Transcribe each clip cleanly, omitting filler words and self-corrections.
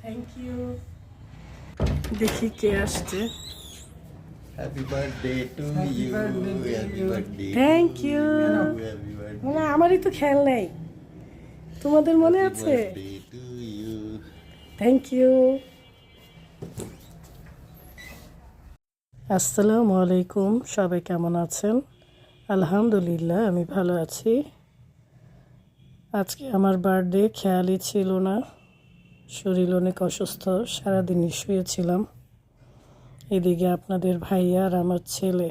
Thank you. দেখি কে আসছে। Happy birthday to you, happy birthday. Thank you. মানে আমারই তো খেয়াল নেই, তোমাদের মনে আছে? To you. Thank you. আসসালামু আলাইকুম, সবাই কেমন আছেন? আলহামদুলিল্লাহ আমি ভালো আছি। আজকে আমার বার্থডে, খেয়ালই ছিল না, শরীর অনেক অসুস্থ, সারাদিনই শুয়েছিলাম। এদিকে আপনাদের ভাইয়া আর আমার ছেলে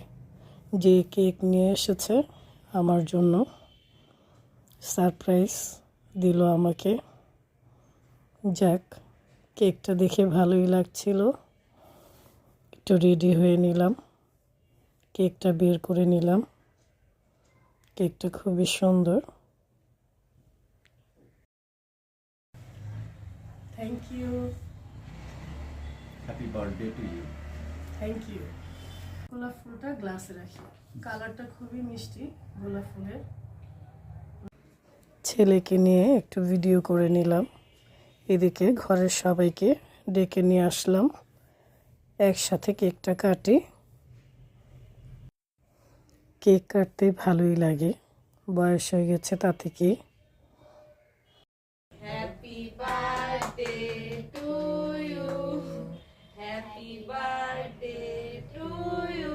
যে কেক নিয়ে এসেছে আমার জন্য, সারপ্রাইজ দিল আমাকে। যাক, কেকটা দেখে ভালোই লাগছিল। একটু রেডি হয়ে নিলাম, কেকটা বের করে নিলাম। কেকটা খুবই সুন্দর। Thank you. Happy birthday to you. Thank you. গোলাপ ফুলটা গ্লাসে রাখি, কালারটা খুবই মিষ্টি গোলাপ ফুলের। ছেলেকে নিয়ে একটু ভিডিও করে নিলাম। এদিকে ঘরের সবাইকে ডেকে নিয়ে আসলাম, একসাথে কেকটা কাটি। কেক কাটতে ভালোই লাগে, বয়স হয়ে গেছে তাতে কি। Happy birthday to you. Happy birthday to you.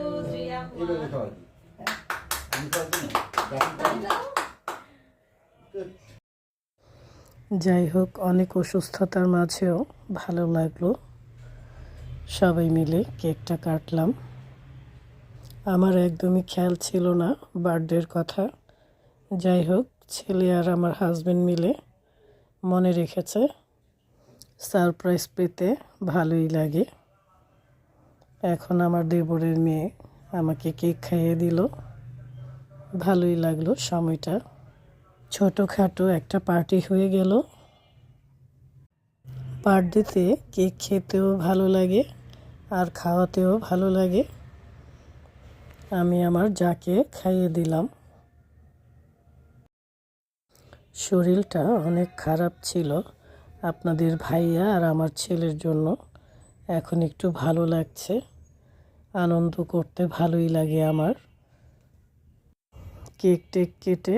যাই হোক, অনেক অসুস্থতার মাঝেও ভালো লাগলো, সবাই মিলে কেকটা কাটলাম। আমার একদমই খেয়াল ছিল না বার্থডের কথা। যাই হোক, ছেলে আর আমার হাজবেন্ড মিলে মনে রেখেছে। সারপ্রাইজ পেতে ভালোই লাগে। এখন আমার দেবরের মেয়ে আমাকে কেক খাইয়ে দিল, ভালোই লাগলো সময়টা। ছোটোখাটো একটা পার্টি হয়ে গেল। বার্থডেতে কেক খেতেও ভালো লাগে আর খাওয়াতেও ভালো লাগে। আমি আমার যাকে খাইয়ে দিলাম। শরীরটা অনেক খারাপ ছিল আপনাদের ভাইয়া আর আমার ছেলের জন্য। এখন একটু ভালো লাগছে, আনন্দ করতে ভালোই লাগে আমার। কেক টেক কেটে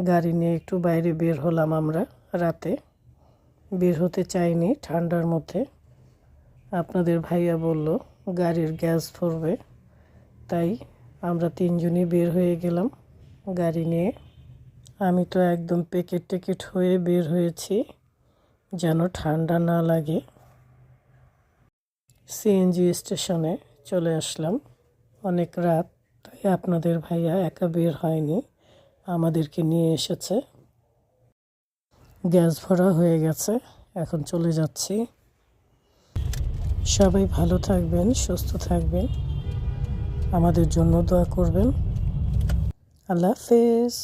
গাড়ি নিয়ে একটু বাইরে বের হলাম আমরা। রাতে বের হতে চাইনি ঠান্ডার মধ্যে। আপনাদের ভাইয়া বলল গাড়ির গ্যাস ভরবে, তাই আমরা তিনজনই বের হয়ে গেলাম গাড়ি নিয়ে। আমি তো একদম প্যাকেট টেকেট হয়ে বের হয়েছি যেন ঠান্ডা না লাগে। সিএনজি স্টেশনে চলে আসলাম, অনেক রাত, তাই আপনাদের ভাইয়া একা বের হয়নি, আমাদেরকে নিয়ে এসেছে। গ্যাস ভরা হয়ে গেছে, এখন চলে যাচ্ছি। সবাই ভালো থাকবেন, সুস্থ থাকবেন, আমাদের জন্য দোয়া করবেন। আল্লাহ হাফেজ।